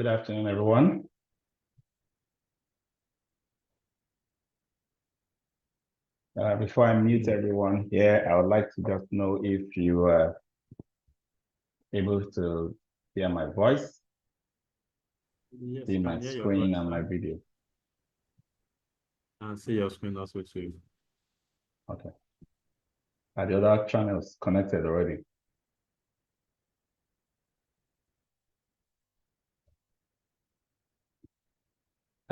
Good afternoon, everyone. Before I mute everyone here, I would like to just know if you are able to hear my voice, Yes, see my screen and my video. And see your screen also too. Okay. Are the other channels connected already?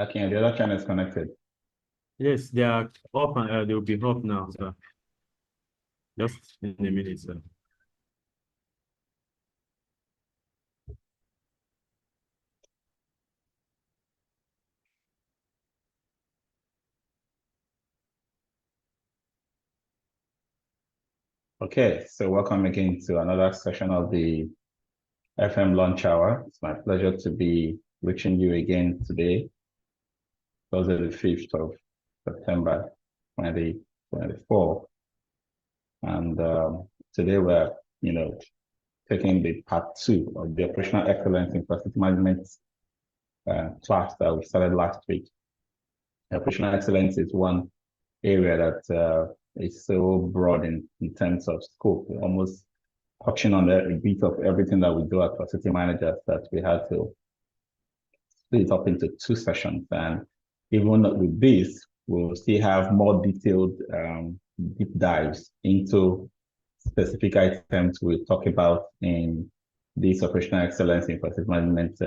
Okay, the other channel is connected. Yes, they are up and they will be up now, sir. Just in a minute, sir. Okay, so welcome again to another session of the FM Lunch Hour. It's my pleasure to be reaching you again today, Thursday the 5th of September 2024. And today we're, taking the part 2 of the operational excellence in facility management class that we started last week. Operational excellence is one area that is so broad in terms of scope, almost touching on a bit of everything that we do as facility managers, that we had to split it up into 2 sessions. And even with this, we'll still have more detailed deep dives into specific items we'll talk about in this operational excellence in facility management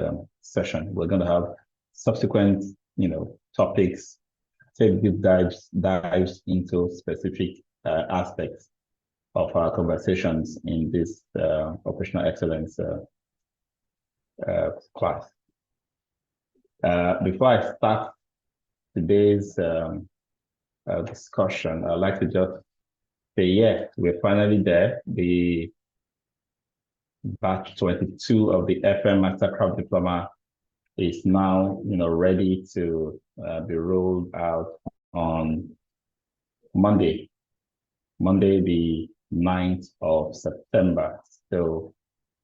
session. We're going to have subsequent, topics, take deep dives into specific aspects of our conversations in this operational excellence class. Before I start today's discussion, I'd like to just say, yes, we're finally there. The batch 22 of the FM Mastercraft Diploma is now, ready to be rolled out on Monday, the 9th of September. So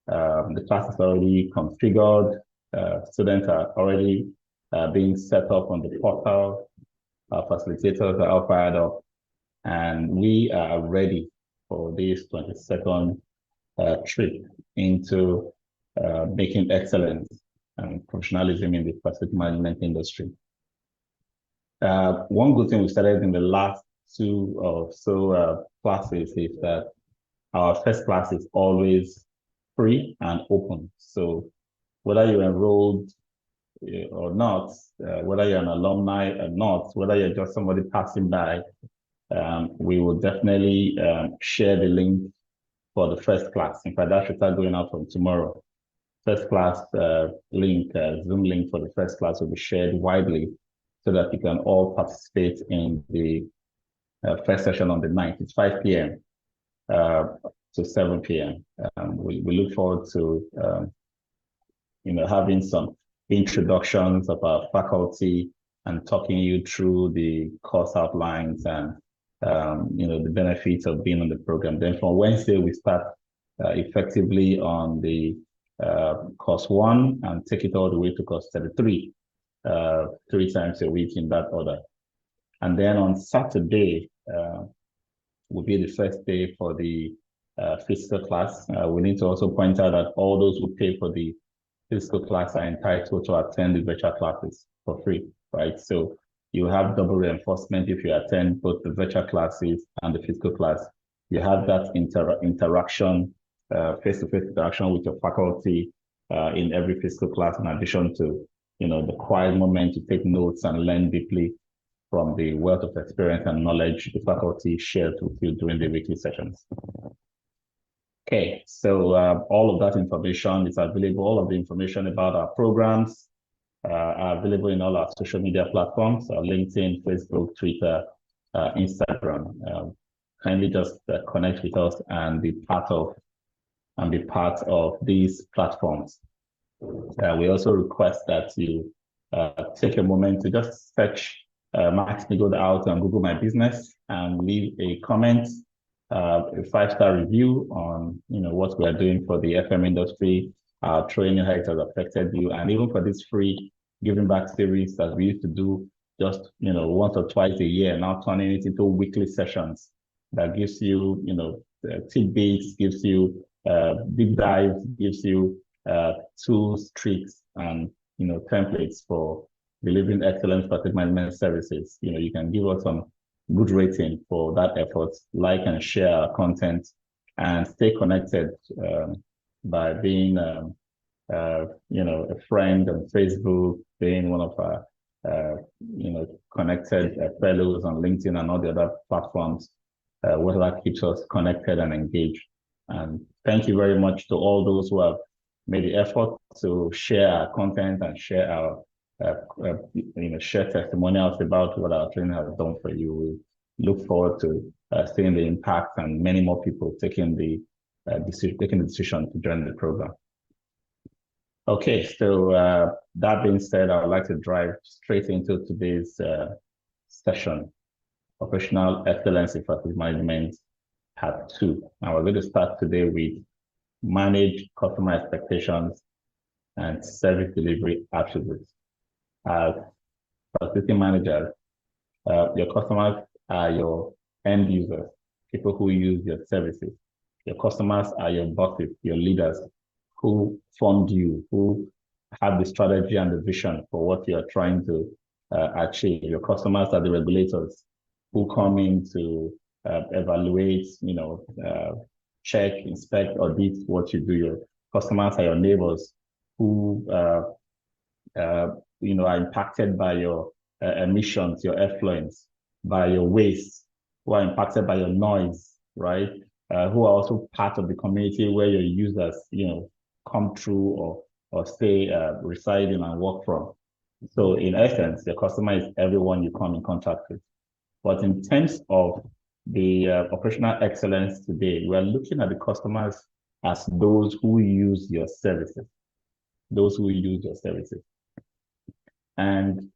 the class is already configured. Students are already being set up on the portal. Our facilitators are all fired up. And we are ready for this 22nd trip into making excellence and professionalism in the facility management industry. One good thing we started in the last 2 or so classes is that our first class is always free and open. So whether you're enrolled or not, whether you're an alumni or not, whether you're just somebody passing by, we will definitely share the link for the first class. In fact, that should start going out from tomorrow. First class link, Zoom link for the first class will be shared widely so that you can all participate in the first session on the 9th. It's 5 p.m. To 7 p.m. We look forward to, having some introductions of our faculty and talking you through the course outlines and the benefits of being on the program. Then from Wednesday, we start effectively on the course 1 and take it all the way to course 33, 3 times a week in that order. And then on Saturday will be the first day for the physical class. We need to also point out that all those who pay for the physical class are entitled to attend the virtual classes for free, right? So you have double reinforcement if you attend both the virtual classes and the physical class. You have that interaction, face-to-face interaction with your faculty in every physical class, in addition to, the quiet moment to take notes and learn deeply from the wealth of experience and knowledge the faculty shares with you during the weekly sessions. Okay, so all of that information is available. All of the information about our programs are available in all our social media platforms, LinkedIn, Facebook, Twitter, Instagram. Kindly just connect with us and be part of these platforms. We also request that you take a moment to just search Max-Migold out on Google My Business and leave a comment, a 5-star review on what we are doing for the FM industry, our training, how it has affected you, and even for this free giving back series that we used to do just once or twice a year, now turning it into weekly sessions that gives you tidbits, gives you deep dives, gives you tools, tricks, and templates for delivering excellent practice management services. You can give us some good rating for that effort, like and share our content, and stay connected by being a friend on Facebook, being one of our connected fellows on LinkedIn and all the other platforms. What that keeps us connected and engaged. And thank you very much to all those who have made the effort to share our content and share our share testimonials about what our training has done for you. We look forward to seeing the impact and many more people taking the decision to join the program. Okay, so that being said, I would like to drive straight into today's session, Operational Excellence in Practice Management, Part 2. Now we're going to start today with Manage Customer Expectations and Service Delivery Attributes. As facility managers, your customers are your end users, people who use your services. Your customers are your bosses, your leaders, who fund you, who have the strategy and the vision for what you're trying to achieve. Your customers are the regulators who come in to evaluate, check, inspect, audit what you do. Your customers are your neighbors who, are impacted by your emissions, your effluents, by your waste, who are impacted by your noise, right? Who are also part of the community where your users, come through or stay residing and work from. So in essence, the customer is everyone you come in contact with. But in terms of the operational excellence today, we're looking at the customers as those who use your services, And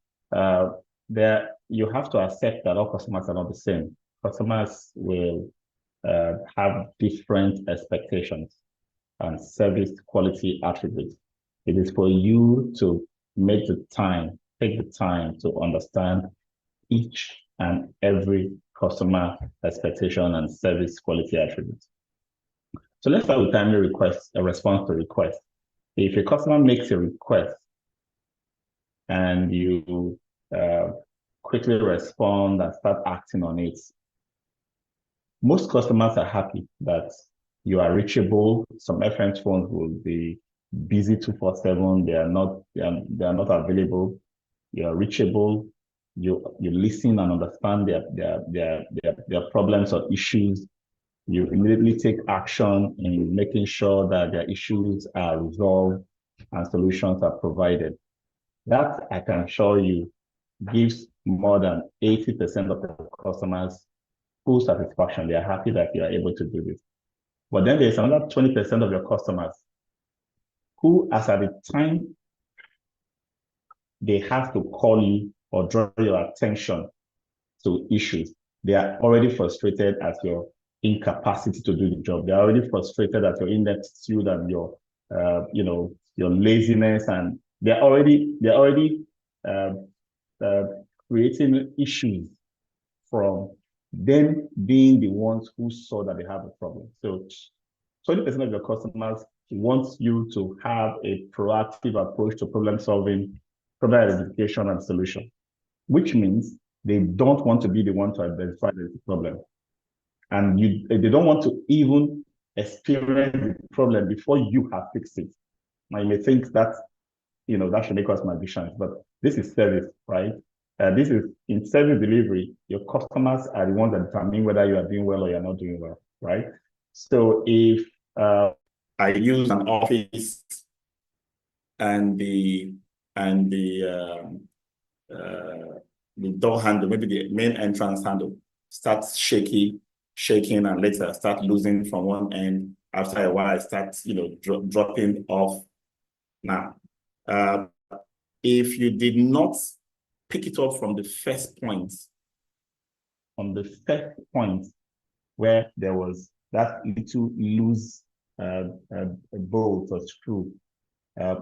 there you have to accept that all customers are not the same. Customers will have different expectations and service quality attributes. It is for you to take the time to understand each and every customer expectation and service quality attributes. So let's start with timely request, a response to request. If a customer makes a request and you quickly respond and start acting on it, most customers are happy that you are reachable. Some FM phones will be busy 24/7. They are not available. You are reachable. You listen and understand their problems or issues. You immediately take action in making sure that their issues are resolved and solutions are provided. That, I can assure you, gives more than 80% of the customers full satisfaction. They are happy that you are able to do this. But then there's another 20% of your customers who, as at the time they have to call you or draw your attention to issues, they are already frustrated at your incapacity to do the job. They are already frustrated at your ineptitude and your laziness, and they're already creating issues from them being the ones who saw that they have a problem. So 20% of your customers want you to have a proactive approach to problem solving, problem identification, and solution, which means they don't want to be the one to identify the problem. And they don't want to even experience the problem before you have fixed it. Now, you may think that, that should make us magicians, but this is service, right? This is in service delivery, your customers are the ones that determine whether you are doing well or you're not doing well, right? So if I use an office and the door handle, maybe the main entrance handle starts shaking, and later start losing from one end. After a while, it starts, dropping off. Now, if you did not pick it up from the first point, where there was that little loose bolt or screw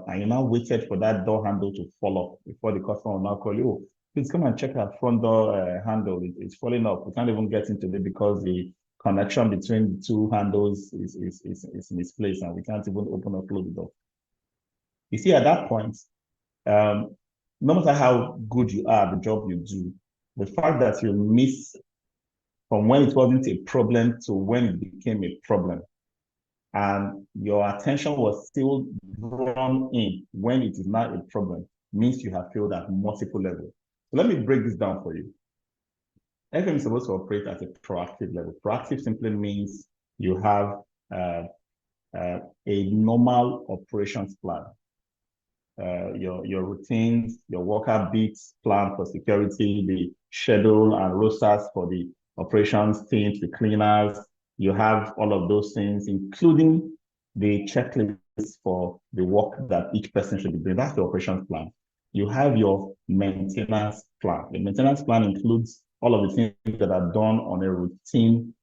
and you now waited for that door handle to fall off before the customer will now call you, oh, please come and check our front door handle. It's falling off. We can't even get into it because the connection between the two handles is misplaced and we can't even open or close the door. You see, at that point, no matter how good you are at the job you do, the fact that you miss from when it wasn't a problem to when it became a problem, and your attention was still drawn in when it is not a problem, means you have failed at multiple levels. So let me break this down for you. FM is supposed to operate at a proactive level. Proactive simply means you have a normal operations plan. Your routines, your worker beats plan for security, the schedule and rosters for the operations teams, the cleaners. You have all of those things, including the checklist for the work that each person should be doing. That's the operations plan. You have your maintenance plan. The maintenance plan includes all of the things that are done on a routine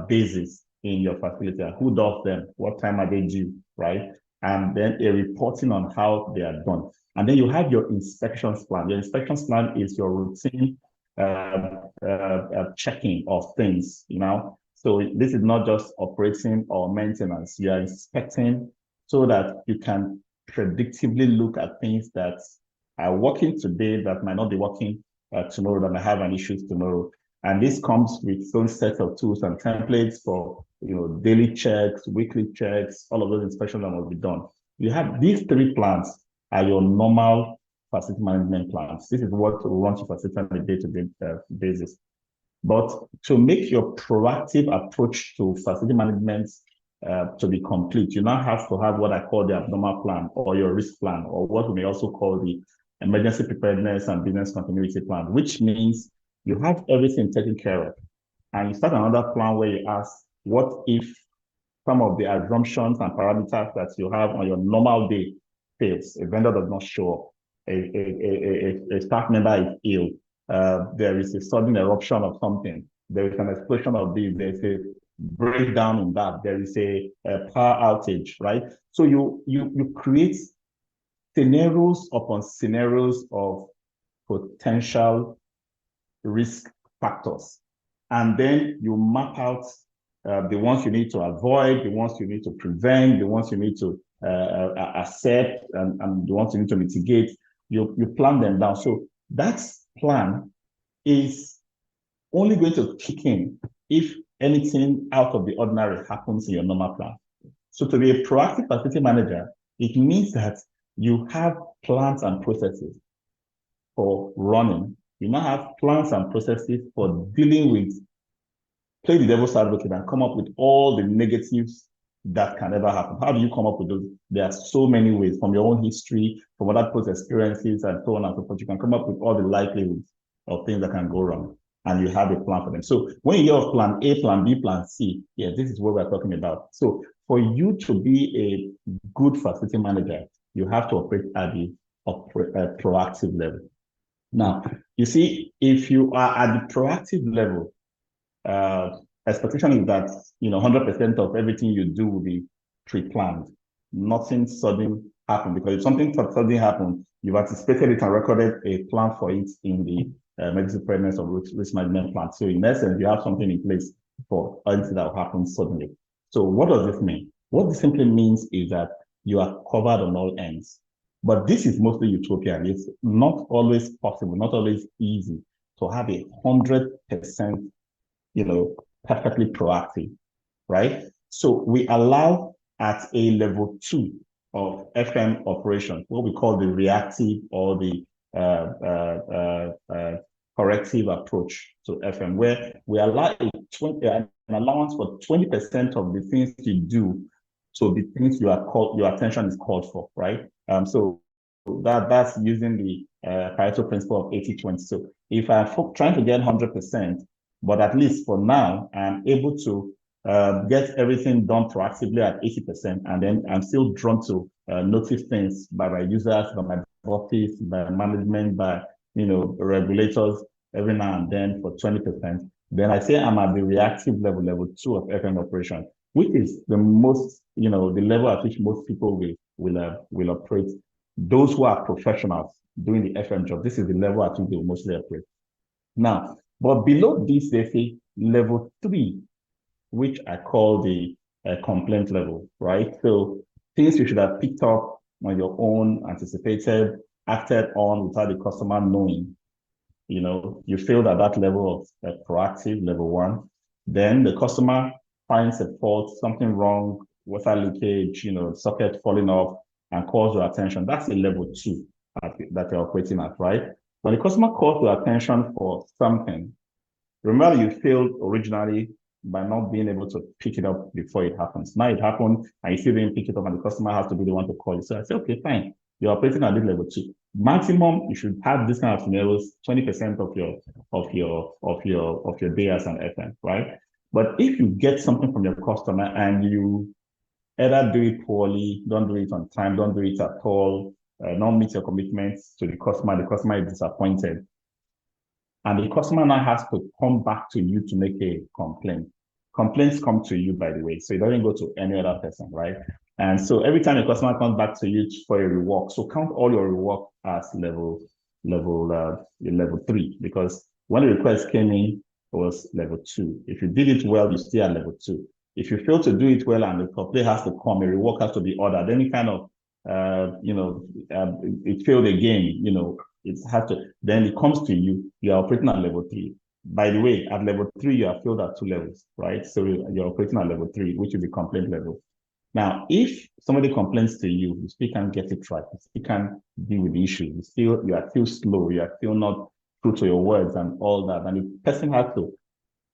basis in your facility. Who does them? What time are they due, right? And then a reporting on how they are done. And then you have your inspections plan. Your inspections plan is your routine checking of things, you know. So this is not just operating or maintenance. You are inspecting so that you can predictively look at things that are working today that might not be working tomorrow, that might have an issue tomorrow. And this comes with its own set of tools and templates for, you know, daily checks, weekly checks, all of those inspections that must be done. You have these three plans are your normal facility management plans. This is what will run your facility on a day-to-day basis. But to make your proactive approach to facility management to be complete, you now have to have what I call the abnormal plan or your risk plan, or what we may also call the emergency preparedness and business continuity plan, which means you have everything taken care of. And you start another plan where you ask, what if some of the assumptions and parameters that you have on your normal day fails? A vendor does not show up. A staff member is ill. There is a sudden eruption of something. There is an explosion of this. There's a breakdown in that. There is a power outage, right? So you create scenarios upon scenarios of potential risk factors. And then you map out the ones you need to avoid, the ones you need to prevent, the ones you need to accept, and the ones you need to mitigate. You plan them down. So that plan is only going to kick in if anything out of the ordinary happens in your normal plan. So to be a proactive facility manager, it means that you have plans and processes for running. You now have plans and processes for dealing with, play the devil's advocate and come up with all the negatives that can ever happen. How do you come up with those? There are so many ways, from your own history, from other people's experiences, and so on and so forth. You can come up with all the likelihoods of things that can go wrong, and you have a plan for them. So when you hear of plan A, plan B, plan C, yeah, this is what we're talking about. So for you to be a good facility manager, you have to operate at the proactive level. Now, you see, if you are at the proactive level, expectation is that, you know, 100% of everything you do will be pre-planned. Nothing sudden happen, because if something sudden happens, you've anticipated it and recorded a plan for it in the emergency preparedness or risk management plan. So in essence, you have something in place for anything that will happen suddenly. So what does this mean? What this simply means is that you are covered on all ends. But this is mostly utopian. It's not always possible, not always easy to have 100%, you know, perfectly proactive, right? So we allow at a level 2 of FM operation, what we call the reactive or the corrective approach to FM, where we allow an allowance for 20% of the things you do to the things your attention is called for, right? So that's using the Pareto principle of 80-20. So if I'm trying to get 100%, but at least for now, I'm able to get everything done proactively at 80%, and then I'm still drawn to notice things by my users, by my office, by management, by, you know, regulators every now and then for 20%. Then I say I'm at the reactive level 2 of FM operation, which is the most, you know, the level at which most people will will operate. Those who are professionals doing the FM job, this is the level at which they will mostly operate. Now, but below this, they say level 3, which I call the complaint level, right? So things you should have picked up on your own, anticipated, acted on without the customer knowing. You failed at that level of proactive, level 1. Then the customer finds a fault, something wrong, water leakage, socket falling off, and calls your attention. That's a level 2 that you're operating at, right? When the customer calls your attention for something, remember you failed originally by not being able to pick it up before it happens. Now it happened and you still didn't pick it up and the customer has to be the one to call you. So I say, okay, fine. You're operating at this level 2. Maximum, you should have this kind of scenarios 20% of your day as an FM, right? But if you get something from your customer and you either do it poorly, don't do it on time, don't do it at all, not meet your commitments to the customer is disappointed, and the customer now has to come back to you to make a complaint. Complaints come to you, by the way, so it doesn't go to any other person, right? And so every time a customer comes back to you for a rework, so count all your rework as level 3, because when the request came in, it was level 2. If you did it well, you still at level 2. If you fail to do it well and the complaint has to come, a rework has to be ordered, any kind of it failed again, it has to, then it comes to you, you are operating at level 3. By the way, at level 3, you are failed at 2 levels, right? So you're operating at level 3, which is the complaint level. Now, if somebody complains to you, you still can't get it right, you still can't deal with the issue, you are still slow, you are still not true to your words and all that, and the person has to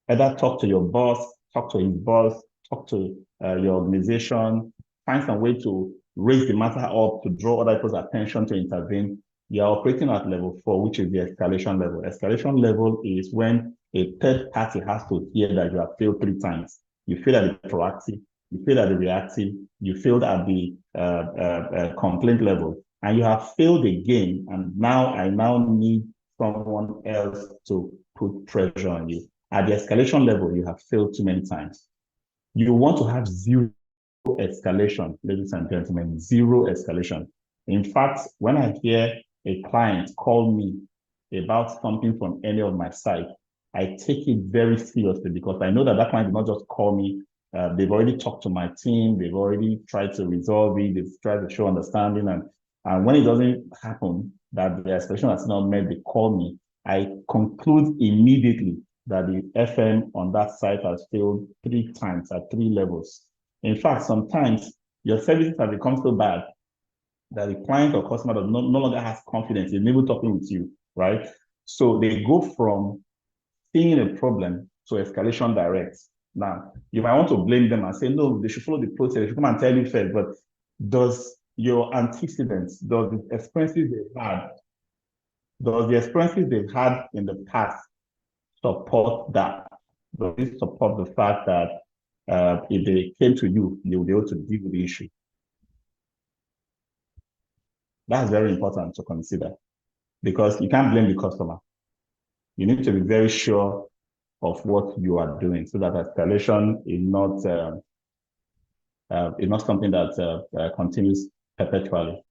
either talk to your boss, talk to his boss, talk to your organization, find some way to raise the matter up, to draw other people's attention to intervene. You are operating at level 4, which is the escalation level. Escalation level is when a third party has to hear that you have failed 3 times. You failed at the proactive, you failed at the reactive, you failed at the complaint level, and you have failed again. And now I need someone else to put pressure on you. At the escalation level, you have failed too many times. You want to have 0 escalation, ladies and gentlemen, 0 escalation. In fact, when I hear a client call me about something from any of my sites, I take it very seriously because I know that client did not just call me. They've already talked to my team. They've already tried to resolve it. They've tried to show understanding. And when it doesn't happen, that the escalation has not met, they call me. I conclude immediately that the FM on that site has failed 3 times at 3 levels. In fact, sometimes your services have become so bad that the client or customer no longer has confidence in even talking with you, right? So they go from seeing a problem to escalation direct. Now, you might want to blame them and say, no, they should follow the process. They should come and tell you first. But does your antecedents, does the experiences they've had in the past support that? Does it support the fact that if they came to you, you will be able to deal with the issue? That's very important to consider because you can't blame the customer. You need to be very sure of what you are doing so that escalation is not something that continues perpetually.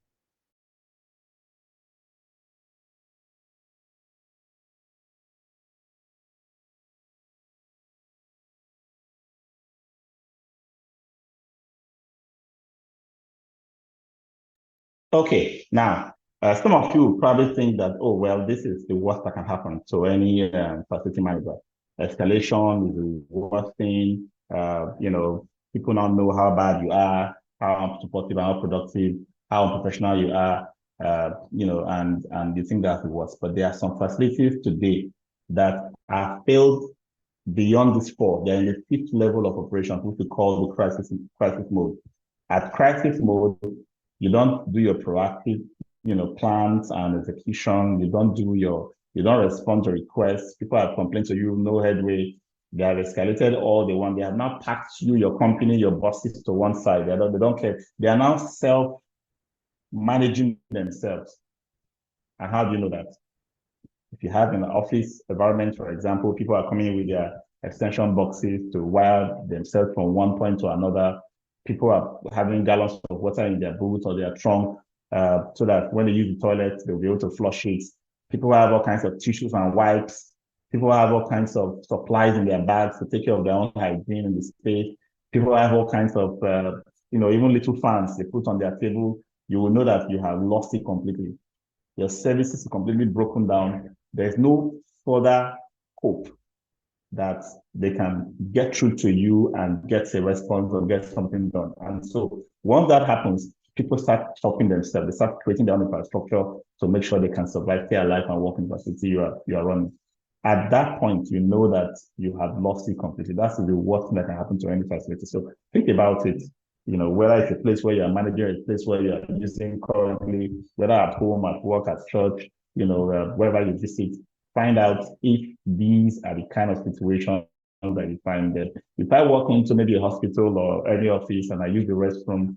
Okay, now some of you probably think that, oh, well, this is the worst that can happen to any facility manager. Escalation is the worst thing. People now know how bad you are, how unsupportive and how productive, how unprofessional you are, and you think that's the worst. But there are some facilities today that are failed beyond this 4. They're in the 5th level of operations, which we call the crisis mode. At crisis mode, you don't do your proactive, plans and execution. You don't respond to requests. People have complained to you, no headway. They have escalated all they want. They have now packed you, your company, your bosses to one side. They don't care. They are now self-managing themselves. And how do you know that? If you have an office environment, for example, people are coming in with their extension boxes to wire themselves from one point to another. People are having gallons of water in their boot or their trunk, so that when they use the toilet, they'll be able to flush it. People have all kinds of tissues and wipes. People have all kinds of supplies in their bags to take care of their own hygiene in the space. People have all kinds of, even little fans they put on their table. You will know that you have lost it completely. Your services is completely broken down. There's no further hope that they can get through to you and get a response or get something done. And so once that happens, people start helping themselves. They start creating their own infrastructure to make sure they can survive, stay alive, and work in the facility you are running. At that point, you know that you have lost it completely. That's the worst thing that can happen to any facility. So think about it. Whether it's a place where you're managing, a place where you're using currently, whether at home, at work, at church, wherever you visit, find out if these are the kind of situations that you find there. If I walk into maybe a hospital or any office and I use the restroom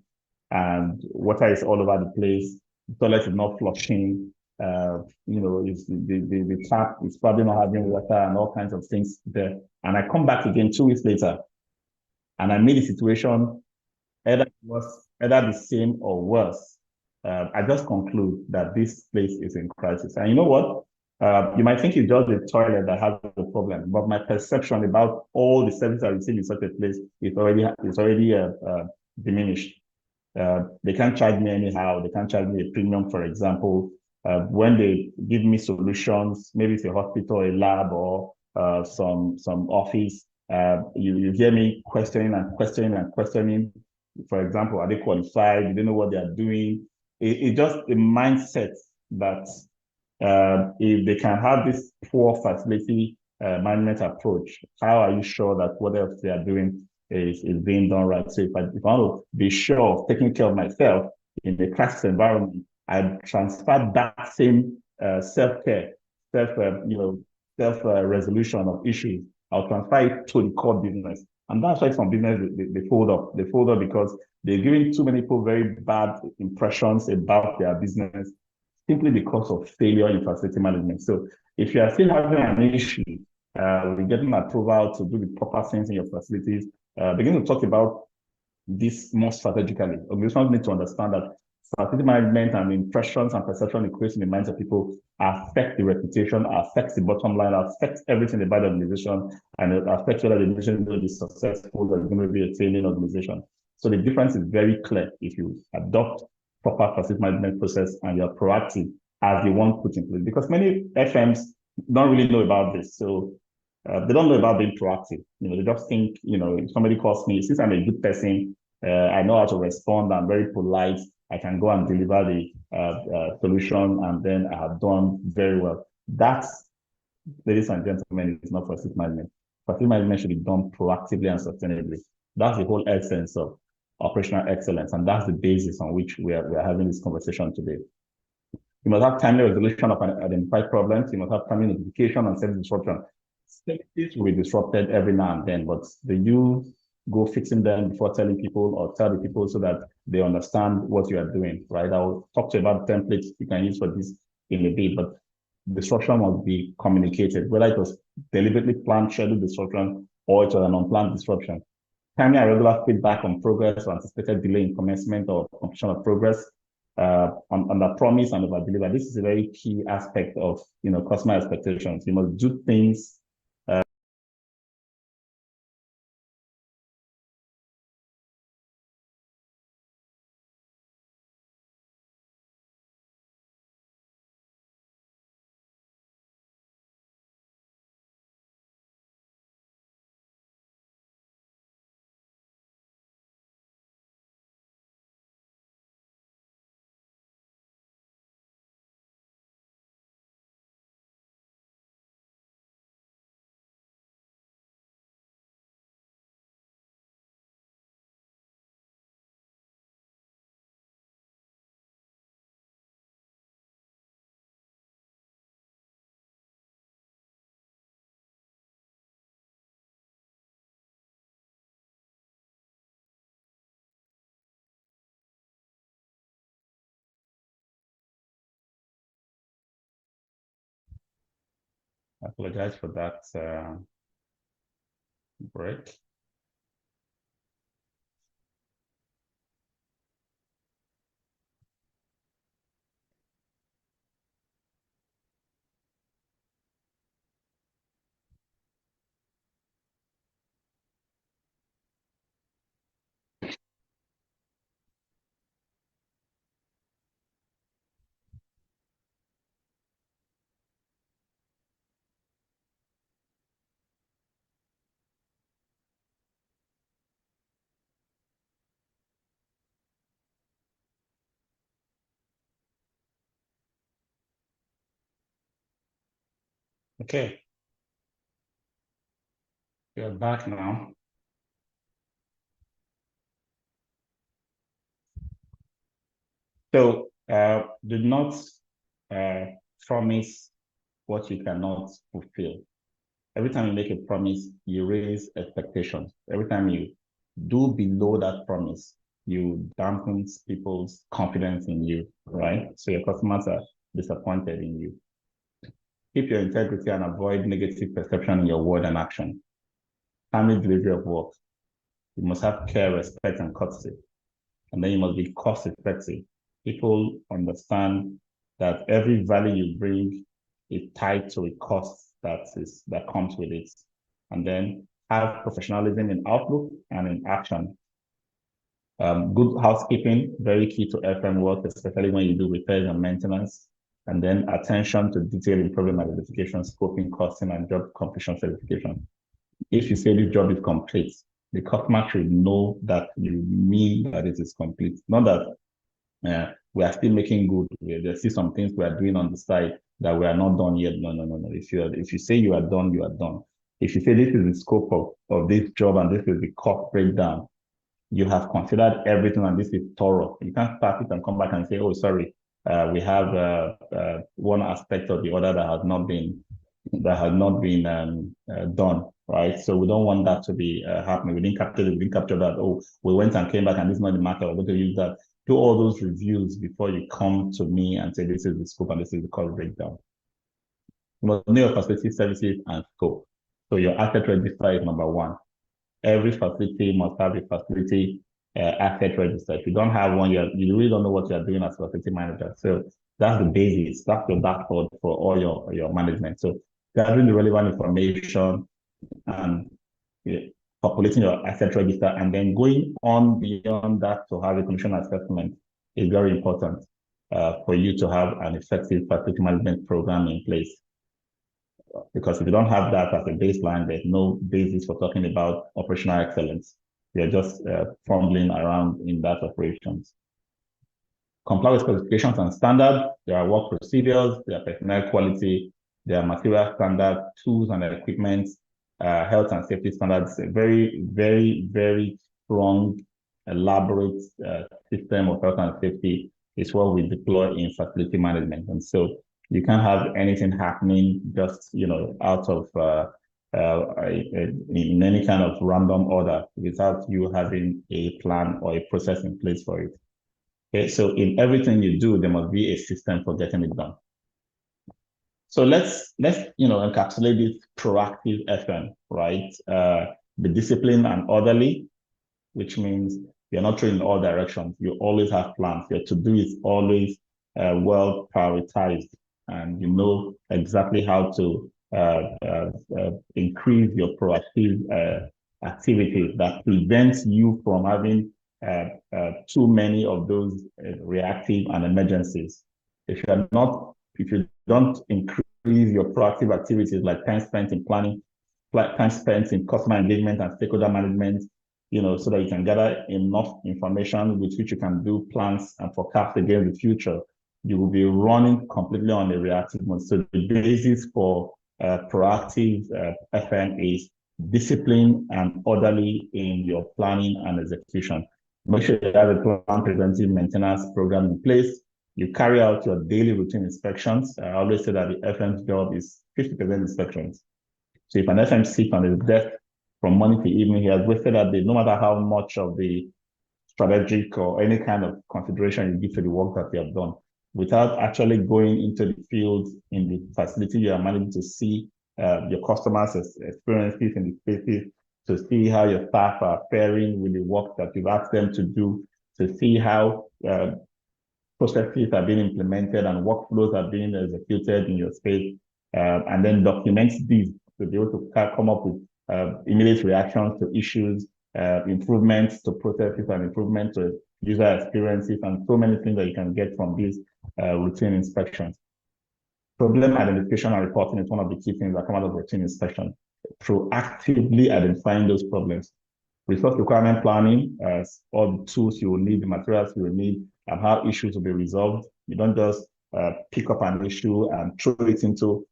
and water is all over the place, the toilet is not flushing, is the tap is probably not having water and all kinds of things there. And I come back again 2 weeks later and I meet the situation either the same or worse. I just conclude that this place is in crisis. And you know what? You might think it's just the toilet that has the problem, but my perception about all the services I receive in such a place is already diminished. They can't charge me anyhow. They can't charge me a premium, for example. When they give me solutions, maybe it's a hospital, a lab, or some office, you hear me questioning and questioning and questioning. For example, are they qualified? Do they know what they are doing? It's just a mindset that if they can have this poor facility management approach, how are you sure that what else they are doing is being done right? So if I want to be sure of taking care of myself in a crisis environment, I transfer that same self-care, self resolution of issues. I'll transfer it to the core business. And that's why some business they fold up. They fold up because they're giving too many people very bad impressions about their business simply because of failure in facility management. So if you are still having an issue with getting approval to do the proper things in your facilities, begin to talk about this more strategically. Organizations need to understand that facility management and impressions and perception it creates in the minds of people affect the reputation, affects the bottom line, affects everything about the organization, and it affects whether the organization is going to be successful or going to be a failing organization. So the difference is very clear if you adopt proper facility management process and you're proactive as the one put in place. Because many FMs don't really know about this. So they don't know about being proactive. They just think, if somebody calls me, since I'm a good person, I know how to respond. I'm very polite. I can go and deliver the solution, and then I have done very well. That's, ladies and gentlemen, is not facility management. Facility management should be done proactively and sustainably. That's the whole essence of operational excellence, and that's the basis on which we are having this conversation today. You must have timely resolution of identified problems. You must have timely notification and service disruption. Services will be disrupted every now and then, but you go fixing them before telling people or tell the people so that they understand what you are doing, right? I'll talk to you about templates you can use for this in a bit, but disruption must be communicated, whether it was deliberately planned scheduled disruption or it was an unplanned disruption. Timely and regular feedback on progress or anticipated delay in commencement or completion of progress, on the promise and over deliver. This is a very key aspect of customer expectations. You must do things I apologize for that break. Okay, we're back now. So do not promise what you cannot fulfill. Every time you make a promise, you raise expectations. Every time you do below that promise, you dampen people's confidence in you, right? So your customers are disappointed in you. Keep your integrity and avoid negative perception in your word and action. Timely delivery of work. You must have care, respect, and courtesy. And then you must be cost effective. People understand that every value you bring is tied to a cost that comes with it. And then have professionalism in outlook and in action. Good housekeeping, very key to FM work, especially when you do repairs and maintenance. And then attention to detail in problem identification, scoping, costing, and job completion certification. If you say this job is complete, the customer should know that you mean that it is complete, not that we are still making good. There's still some things we are doing on the side that we are not done yet. No, no, no, no. If you say you are done, you are done. If you say this is the scope of this job and this is the cost breakdown, you have considered everything and this is thorough. You can't start it and come back and say, oh, sorry, we have one aspect or the other that has not been done, right? So we don't want that to be happening. We didn't capture that. Oh, we went and came back and this is not the market. We're going to use that. Do all those reviews before you come to me and say this is the scope and this is the cost breakdown. You must know your facility services and scope. So your asset register is number one. Every facility must have a facility asset register. If you don't have one, you really don't know what you're doing as a facility manager. So that's the basis. That's your dashboard for all your management. So gathering the relevant information and populating your asset register and then going on beyond that to have a condition assessment is very important for you to have an effective facility management program in place. Because if you don't have that as a baseline, there's no basis for talking about operational excellence. You're just fumbling around in that operations. Comply with specifications and standards. There are work procedures, there are personnel quality, there are material standards, tools and equipment, health and safety standards. A very, very, very strong, elaborate system of health and safety is what we deploy in facility management. And so you can't have anything happening just, out of in any kind of random order without you having a plan or a process in place for it. Okay, so in everything you do, there must be a system for getting it done. So let's encapsulate this proactive FM, right? The discipline and orderly, which means you're not throwing in all directions. You always have plans. Your to-do is always well prioritized, and you know exactly how to increase your proactive activity that prevents you from having too many of those reactive and emergencies. If you don't increase your proactive activities like time spent in planning, time spent in customer engagement and stakeholder management, so that you can gather enough information with which you can do plans and forecast against the future, you will be running completely on a reactive mode. So the basis for proactive FM is discipline and orderly in your planning and execution. Make sure you have a plan preventive maintenance program in place. You carry out your daily routine inspections. I always say that the FM's job is 50% inspections. So if an FM sits on his desk from morning to evening, he has wasted that day, no matter how much of the strategic or any kind of consideration you give to the work that you have done, without actually going into the field in the facility you are managing to see your customers' experiences in the spaces, to see how your staff are faring with the work that you've asked them to do, to see how processes are being implemented and workflows are being executed in your space, and then document these to be able to come up with immediate reactions to issues, improvements to processes and improvements to user experiences, and so many things that you can get from these routine inspections. Problem identification and reporting is one of the key things that come out of routine inspection. Proactively identifying those problems. Resource requirement planning, all the tools you will need, the materials you will need, and how issues will be resolved. You don't just pick up an issue and throw it into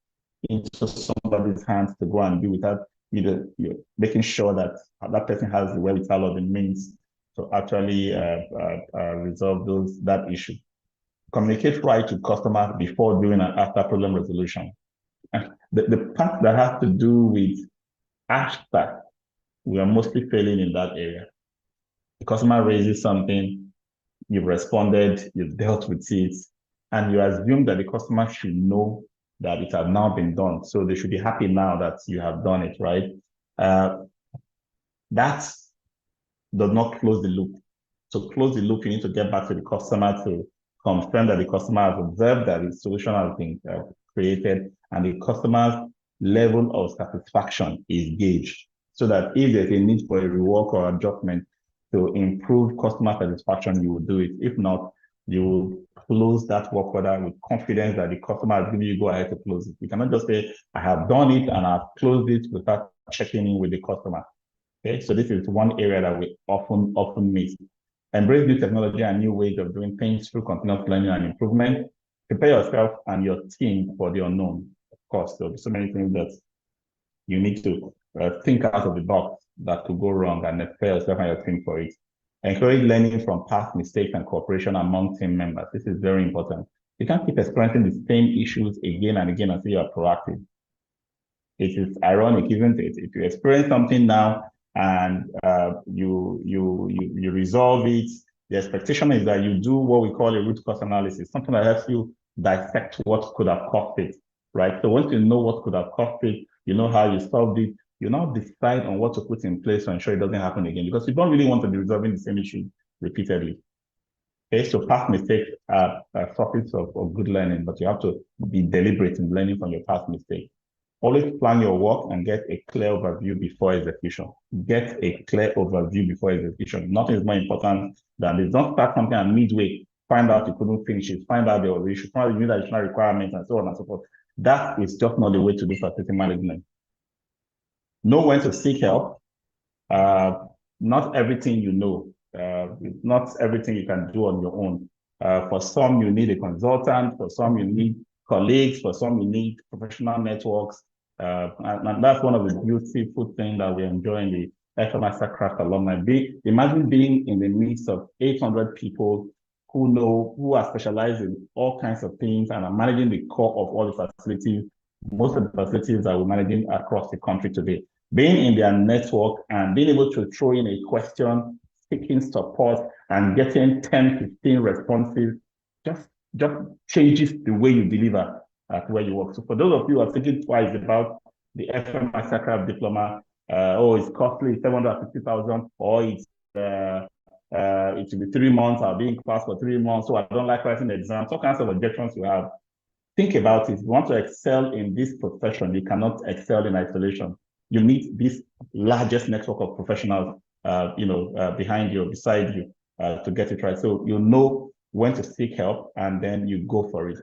into somebody's hands to go and do without either you're making sure that that person has the wherewithal or the means to actually resolve that issue. Communicate right to customers before, during, and after problem resolution. And the part that has to do with after, we are mostly failing in that area. The customer raises something, you've responded, you've dealt with it, and you assume that the customer should know that it has now been done. So they should be happy now that you have done it, right? That does not close the loop. To close the loop, you need to get back to the customer to confirm that the customer has observed that the solution has been created and the customer's level of satisfaction is gauged. So that if there's a need for a rework or adjustment to improve customer satisfaction, you will do it. If not, you will close that work order with confidence that the customer has given you go ahead to close it. You cannot just say, I have done it and I've closed it without checking in with the customer. Okay, so this is one area that we often miss. Embrace new technology and new ways of doing things through continuous learning and improvement. Prepare yourself and your team for the unknown. Of course, there'll be so many things that you need to think out of the box that could go wrong, and prepare yourself and your team for it. Encourage learning from past mistakes and cooperation among team members. This is very important. You can't keep experiencing the same issues again and again until you are proactive. It is ironic, isn't it? If you experience something now and you resolve it, the expectation is that you do what we call a root cause analysis, something that helps you dissect what could have caused it, right? So once you know what could have caused it, you know how you solved it, you now decide on what to put in place to ensure it doesn't happen again, because you don't really want to be resolving the same issue repeatedly. Okay, so past mistakes are sources of good learning, but you have to be deliberate in learning from your past mistakes. Always plan your work and get a clear overview before execution. Get a clear overview before execution. Nothing is more important than this. Don't start something at midway, find out you couldn't finish it, find out there was issue, find out you need additional requirements, and so on and so forth. That is just not the way to do facility management. Know when to seek help. Not everything you know. Not everything you can do on your own. For some, you need a consultant. For some, you need colleagues. For some, you need professional networks. And that's one of the beautiful things that we enjoy in the FM Mastercraft alumni. Imagine being in the midst of 800 people who are specialized in all kinds of things and are managing the core of all the facilities, most of the facilities that we're managing across the country today. Being in their network and being able to throw in a question, seeking support, and getting 10, 15 responses just changes the way you deliver at where you work. So for those of you who are thinking twice about the FM Mastercraft diploma, it's costly, 750,000, or it will be 3 months, I'll be in class for 3 months, so I don't like writing exams, all kinds of objections you have. Think about it. If you want to excel in this profession, you cannot excel in isolation. You need this largest network of professionals, behind you, beside you, to get it right. So you know when to seek help, and then you go for it.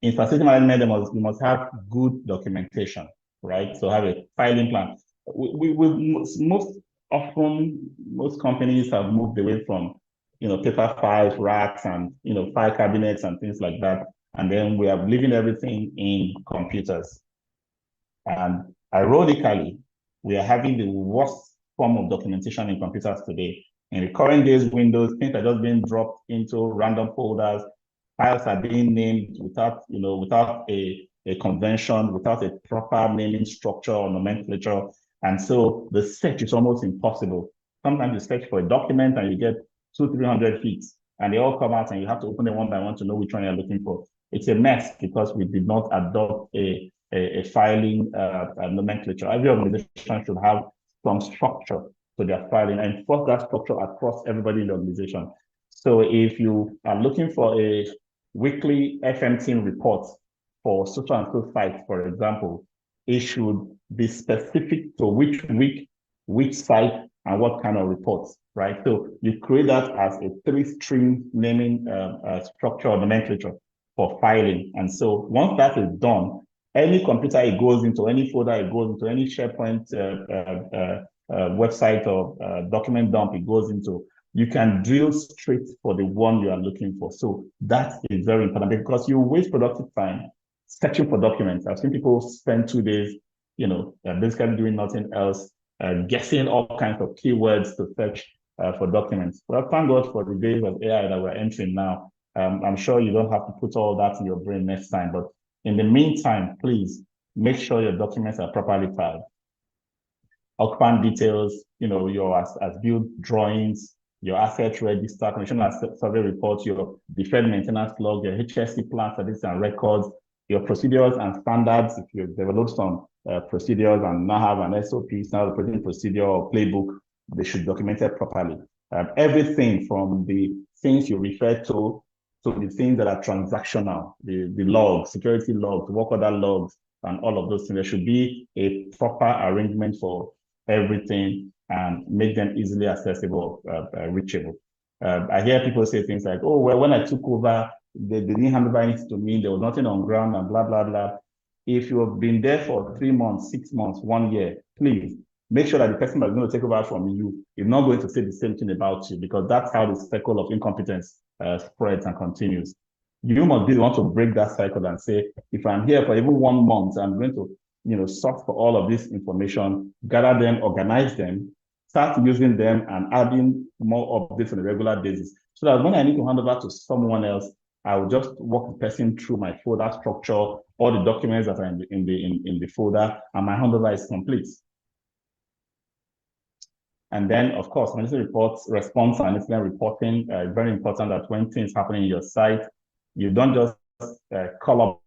In facility management, you must have good documentation, right? So have a filing plan. Most companies have moved away from, paper files, racks, and, file cabinets and things like that. And then we are leaving everything in computers. And ironically, we are having the worst form of documentation in computers today. In the current days, Windows, things are just being dropped into random folders. Files are being named without a convention, without a proper naming structure or nomenclature. And so the search is almost impossible. Sometimes you search for a document and you get 200-300 hits, and they all come out and you have to open them one by one to know which one you're looking for. It's a mess because we did not adopt a filing nomenclature. Every organization should have some structure to their filing and enforce that structure across everybody in the organization. So if you are looking for a weekly FM team report for social and so site, for example, it should be specific to which week, which site, and what kind of reports, right? So you create that as a 3-stream naming structure or nomenclature for filing. And so once that is done, any computer it goes into, any folder it goes into, any SharePoint website or document dump it goes into, you can drill straight for the one you are looking for. So that is very important because you waste productive time searching for documents. I've seen people spend 2 days, basically doing nothing else, guessing all kinds of keywords to search for documents. Well, thank God for the days of AI that we're entering now. I'm sure you don't have to put all that in your brain next time, but in the meantime, please make sure your documents are properly filed. Occupant details, your as-built drawings, your asset register, commissioner survey report, your deferred maintenance log, your HSC plan, statistics and records, your procedures and standards. If you've developed some procedures and now have an SOP, standard operating procedure or playbook, they should document it properly. Everything from the things you refer to the things that are transactional, the logs, security logs, work order logs, and all of those things. There should be a proper arrangement for everything and make them easily accessible, reachable. I hear people say things like, oh, well, when I took over, they didn't hand over anything to me, there was nothing on ground and blah, blah, blah. If you have been there for 3 months, 6 months, 1 year, please make sure that the person that's going to take over from you is not going to say the same thing about you, because that's how the cycle of incompetence spreads and continues. You must be the one to break that cycle and say, if I'm here for even 1 month, I'm going to sort for all of this information, gather them, organize them, start using them and adding more updates on a regular basis. So that when I need to hand over to someone else, I will just walk the person through my folder structure, all the documents that are in the folder, and my handover is complete. And then, of course, emergency reports, response and incident reporting, very important that when things happen in your site, you don't just call up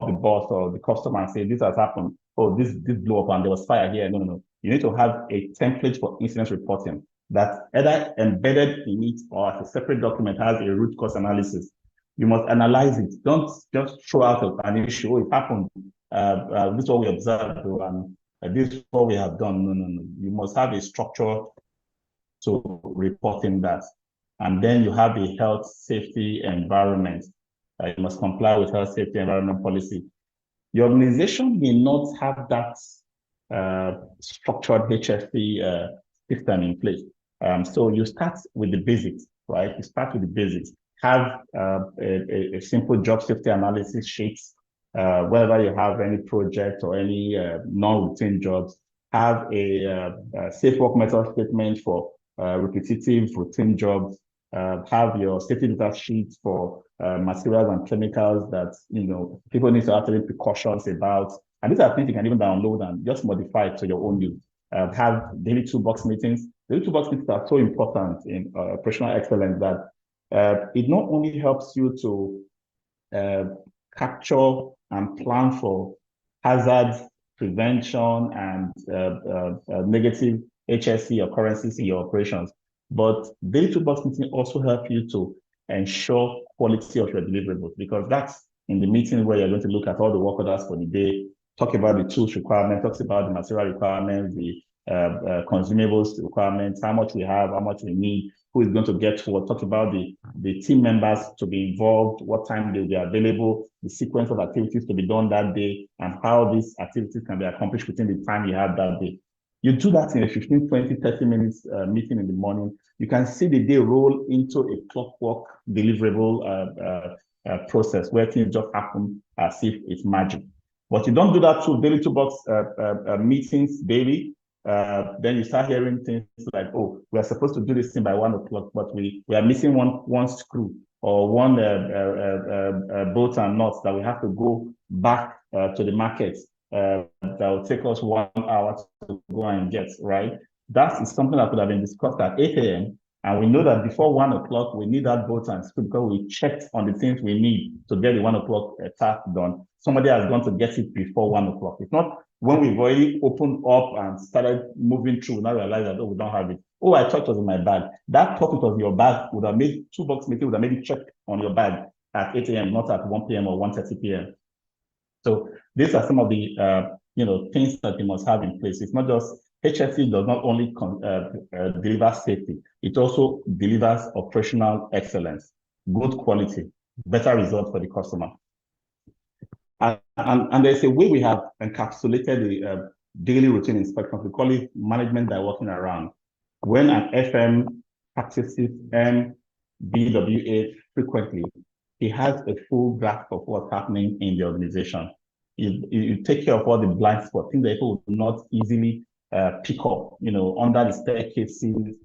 the boss or the customer and say, this has happened. Oh, this blew up and there was fire here. No. You need to have a template for incident reporting that either embedded in it or as a separate document has a root cause analysis. You must analyze it. Don't just throw out an issue. Oh, it happened. This is what we observed. And this is what we have done. No. You must have a structure to reporting that. And then you have a health, safety, environment. You must comply with health, safety, environment policy. Your organization may not have that structured HSE system in place. So you start with the basics, right? You start with the basics. Have a simple job safety analysis sheets. Whether you have any project or any non-routine jobs, have a safe work method statement for repetitive routine jobs. Have your safety data sheets for materials and chemicals that people need to have to precautions about. And these are things you can even download and just modify it to your own use. Have daily toolbox meetings. Daily toolbox meetings are so important in operational excellence that it not only helps you to capture and plan for hazards, prevention, and negative HSE occurrences in your operations, but daily toolbox meeting also help you to ensure quality of your deliverables, because that's in the meeting where you're going to look at all the work orders for the day, talk about the tools requirements, talk about the material requirements, the consumables requirements, how much we have, how much we need, who is going to get what, talk about the team members to be involved, what time they'll be available, the sequence of activities to be done that day, and how these activities can be accomplished within the time you have that day. You do that in a 15, 20, 30 minutes meeting in the morning. You can see the day roll into a clockwork deliverable process where things just happen as if it's magic. But you don't do that through daily toolbox meetings daily. Then you start hearing things like, oh, we are supposed to do this thing by 1 o'clock, but we are missing one screw or one bolt and nuts that we have to go back to the market. That will take us 1 hour to go and get, right? That is something that could have been discussed at 8 a.m. And we know that before 1 o'clock, we need that bolt and screw because we checked on the things we need to get the 1 o'clock task done. Somebody has gone to get it before 1 o'clock. It's not when we've already opened up and started moving through, now realize that, oh, we don't have it. Oh, I thought it was in my bag. That thought it was in your bag would have made toolbox meeting, would have made it check on your bag at 8 a.m., not at 1 p.m. or 1:30 p.m. So these are some of the things that you must have in place. It's not just HSE does not only deliver safety, it also delivers operational excellence, good quality, better results for the customer. And there's a way we have encapsulated the daily routine inspections. We call it management by walking around. When an FM practices MBWA frequently, he has a full grasp of what's happening in the organization. You take care of all the blind spots, things that people will not easily pick up, under the staircases,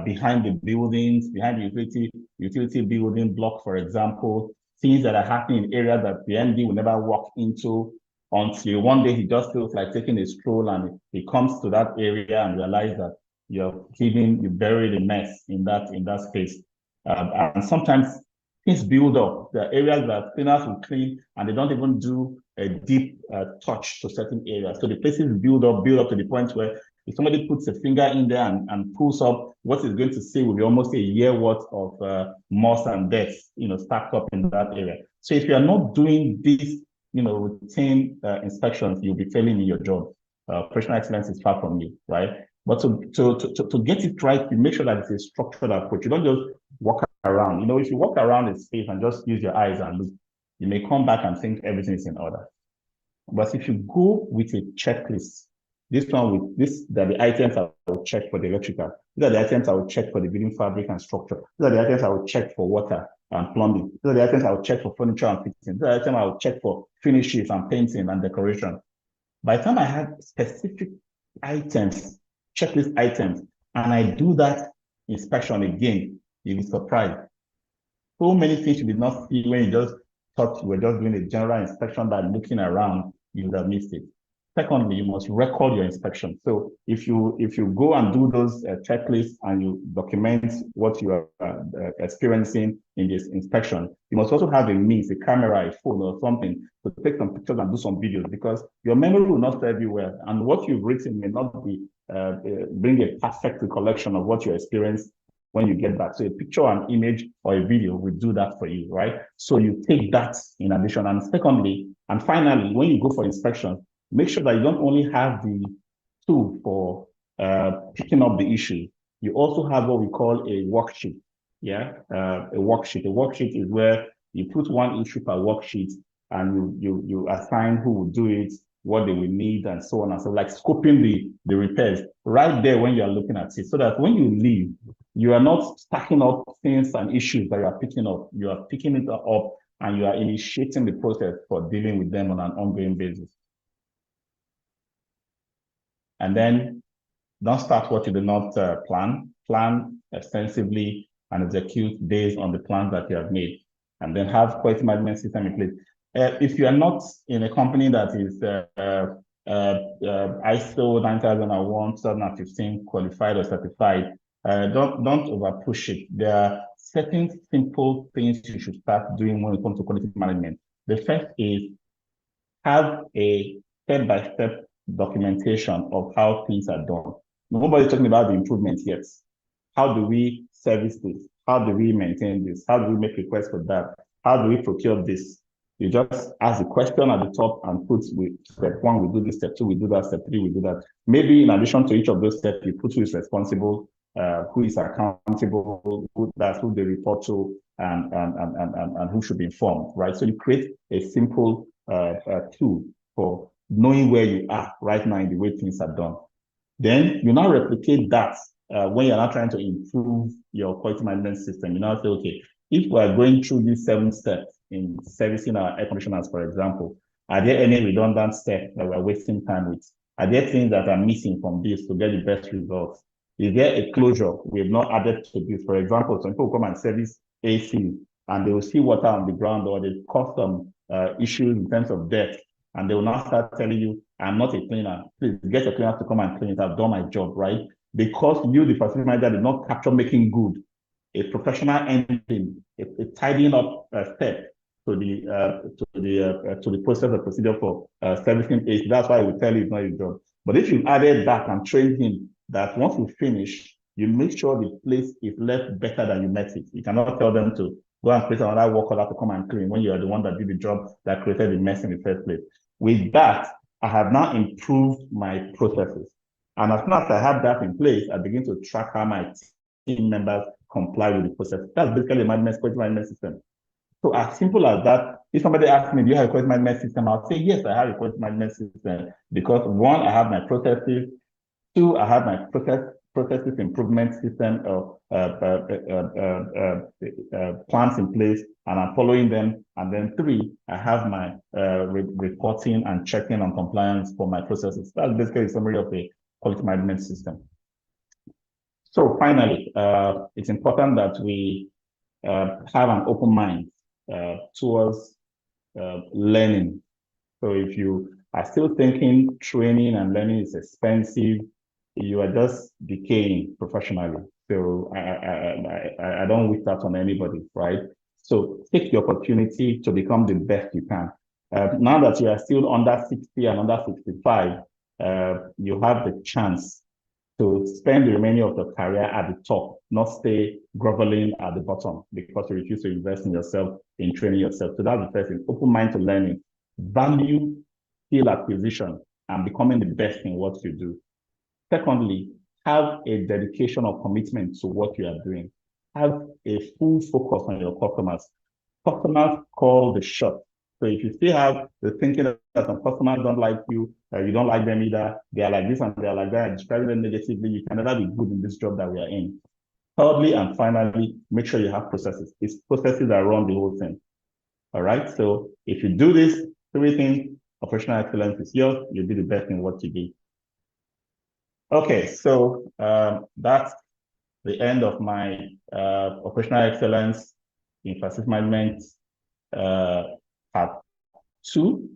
behind the buildings, behind the utility building block, for example, things that are happening in areas that the MD will never walk into until one day he just feels like taking a stroll and he comes to that area and realizes that you buried a mess in that space. And sometimes things build up. There are areas that cleaners will clean and they don't even do a deep touch to certain areas. So the places build up to the point where if somebody puts a finger in there and pulls up, what it's going to see will be almost a year worth of moss and dirt, stacked up in that area. So if you are not doing these, routine inspections, you'll be failing in your job. Operational excellence is far from you, right? But to get it right, you make sure that it's a structured approach. You don't just walk around. If you walk around a space and just use your eyes and look, you may come back and think everything is in order. But if you go with a checklist, these are the items I will check for the electrical. These are the items I will check for the building fabric and structure. These are the items I will check for water and plumbing. These are the items I will check for furniture and fitting. These are the items I will check for finishes and painting and decoration. By the time I have specific items, checklist items, and I do that inspection again, you'll be surprised. So many things you did not see when you just thought you were just doing a general inspection by looking around, you would have missed it. Secondly, you must record your inspection. So if you go and do those checklists and you document what you are experiencing in this inspection, you must also have a means, a camera, a phone or something to take some pictures and do some videos, because your memory will not serve you well. And what you've written may not be bring a perfect recollection of what you experienced when you get back. So a picture, an image, or a video will do that for you, right? So you take that in addition. And secondly, and finally, when you go for inspection, make sure that you don't only have the tool for picking up the issue. You also have what we call a worksheet. Yeah, a worksheet. A worksheet is where you put one issue per worksheet and you assign who will do it, what they will need, and so on and so, like scoping the repairs right there when you are looking at it, so that when you leave, you are not stacking up things and issues that you are picking up. You are picking it up and you are initiating the process for dealing with them on an ongoing basis. And then don't start what you do not plan. Plan extensively and execute based on the plans that you have made. And then have quality management system in place. If you are not in a company that is ISO 9001, 2015 qualified or certified, don't over push it. There are certain simple things you should start doing when it comes to quality management. The first is have a step-by-step documentation of how things are done. Nobody's talking about the improvements yet. How do we service this? How do we maintain this? How do we make requests for that? How do we procure this? You just ask the question at the top and put step 1, we do this, step 2, we do that, step 3, we do that. Maybe in addition to each of those steps, you put who is responsible, who is accountable, who they report to, and who should be informed, right? So you create a simple tool for knowing where you are right now in the way things are done. Then you now replicate that when you're not trying to improve your quality management system. You now say, okay, if we're going through these 7 steps in servicing our air conditioners, for example, are there any redundant steps that we're wasting time with? Are there things that are missing from this to get the best results? Is there a closure we have not added to this? For example, some people come and service AC and they will see water on the ground, or they cause some issues in terms of depth, and they will now start telling you, I'm not a cleaner. Please get a cleaner to come and clean it. I've done my job, right? Because you, the facility manager, did not capture making good a professional ending, a tidying up step to the process or procedure for servicing AC. That's why I will tell you it's not your job. But if you've added that and trained him that once you finish, you make sure the place is left better than you met it. You cannot tell them to go and place another worker to come and clean when you are the one that did the job that created the mess in the first place. With that, I have now improved my processes. And as soon as I have that in place, I begin to track how my team members comply with the process. That's basically my quality management system. So as simple as that, if somebody asks me, do you have a quality management system? I'll say, yes, I have a quality management system, because 1, I have my processes. 2, I have my process processes improvement system or plans in place, and I'm following them. And then 3, I have my reporting and checking on compliance for my processes. That's basically a summary of a quality management system. So finally, it's important that we have an open mind towards learning. So if you are still thinking training and learning is expensive, you are just decaying professionally. So I don't wish that on anybody, right? So take the opportunity to become the best you can. Now that you are still under 60 and under 65, you have the chance to spend the remaining of your career at the top, not stay groveling at the bottom because you refuse to invest in yourself, in training yourself. So that's the first thing, open mind to learning, value skill acquisition, and becoming the best in what you do. Secondly, have a dedication or commitment to what you are doing. Have a full focus on your customers. Customers call the shot. So if you still have the thinking that some customers don't like you, you don't like them either, they are like this and they are like that, describing them negatively, you can never be good in this job that we are in. Thirdly, and finally, make sure you have processes. It's processes that run the whole thing. All right. So if you do this 3 things, operational excellence is yours. You'll be the best in what you do. Okay, so that's the end of my operational excellence in facility management part 2.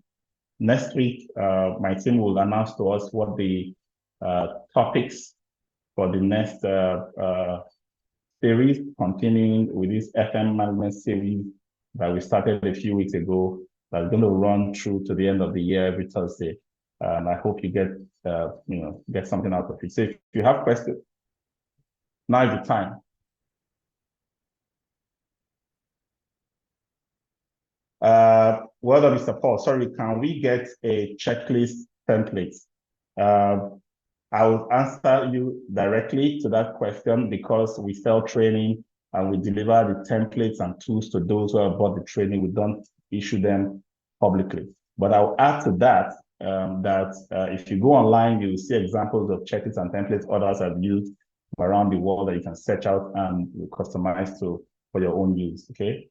Next week, my team will announce to us what the topics for the next series, continuing with this FM management series that we started a few weeks ago. That's going to run through to the end of the year every Thursday. I hope you get something out of it. So if you have questions, now is the time. Word of Mr. Paul, sorry, can we get a checklist template? I will answer you directly to that question because we sell training and we deliver the templates and tools to those who have bought the training. We don't issue them publicly. But I'll add to that if you go online, you will see examples of checklists and templates others have used around the world that you can search out and customize for your own use. Okay.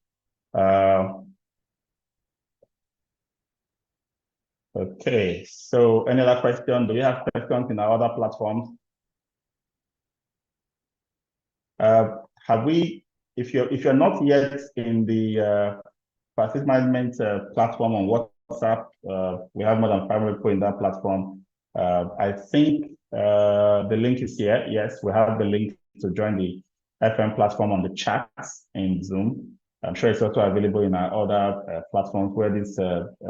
Okay. So any other question? Do we have questions in our other platforms? If you're not yet in the facility management platform on WhatsApp, we have more than 500 people in that platform. I think the link is here. Yes, we have the link to join the FM platform on the chats in Zoom. I'm sure it's also available in our other platforms where this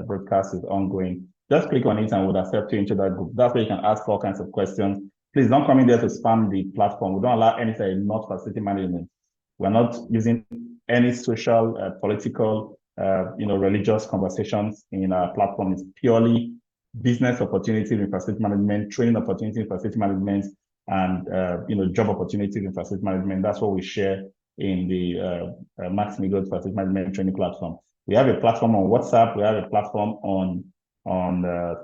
broadcast is ongoing. Just click on it and we'll accept you into that group. That's where you can ask all kinds of questions. Please don't come in there to spam the platform. We don't allow anything not facility management. We're not using any social, political, religious conversations in our platform. It's purely business opportunities in facility management, training opportunities in facility management, and job opportunities in facility management. That's what we share in the Max-Migold facility management training platform. We have a platform on WhatsApp. We have a platform on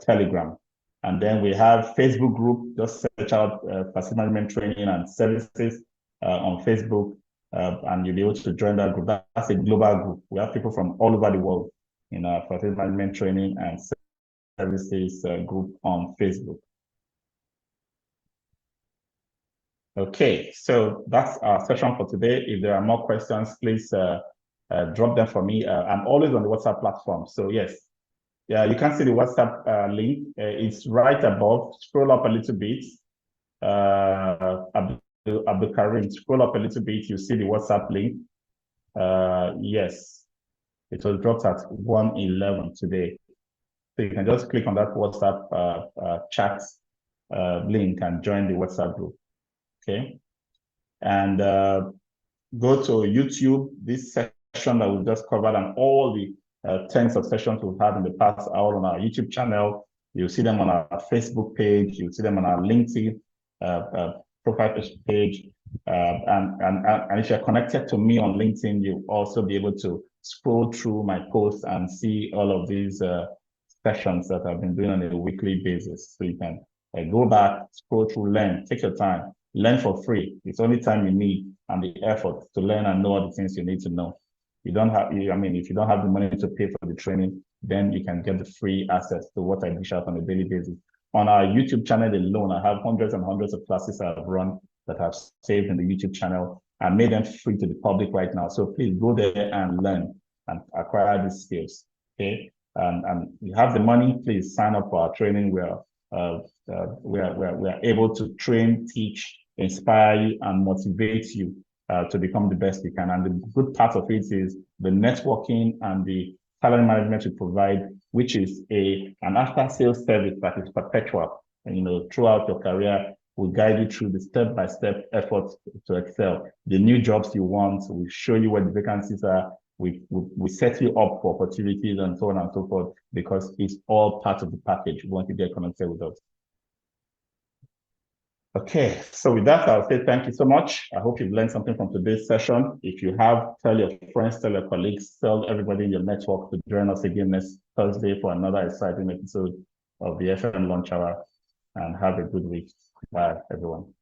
Telegram, and then we have Facebook group. Just search out facility management training and services on Facebook. And you'll be able to join that group. That's a global group. We have people from all over the world in our facility management training and services group on Facebook. Okay, so that's our session for today. If there are more questions, please drop them for me. I'm always on the WhatsApp platform. So yes, yeah, you can see the WhatsApp link. It's right above. Scroll up a little bit. Abdul Karim, scroll up a little bit, you see the WhatsApp link. Yes, it was dropped at 1:11 today. So you can just click on that WhatsApp chat link and join the WhatsApp group. Okay. And go to YouTube, this session that we just covered and all the tens of sessions we've had in the past are on our YouTube channel. You'll see them on our Facebook page. You'll see them on our LinkedIn profile page. And if you're connected to me on LinkedIn, you'll also be able to scroll through my posts and see all of these sessions that I've been doing on a weekly basis. So you can go back, scroll through, learn, take your time. learn for free. It's only time you need and the effort to learn and know all the things you need to know. You don't have, I mean, if you don't have the money to pay for the training, then you can get the free access to what I dish out on a daily basis. On our YouTube channel alone, I have hundreds and hundreds of classes I've run that I've saved in the YouTube channel and made them free to the public right now. So please go there and learn and acquire these skills. Okay. And you have the money, please sign up for our training. We are able to train, teach, inspire you, and motivate you to become the best you can. And the good part of it is the networking and the talent management we provide, which is an after-sales service that is perpetual. And, throughout your career, we'll guide you through the step-by-step efforts to excel. The new jobs you want, we show you where the vacancies are. We set you up for opportunities and so on and so forth, because it's all part of the package once you get connected with us. Okay, so with that, I'll say thank you so much. I hope you've learned something from today's session. If you have, tell your friends, tell your colleagues, tell everybody in your network to join us again next Thursday for another exciting episode of the FM Lunch Hour, and have a good week. Bye, everyone.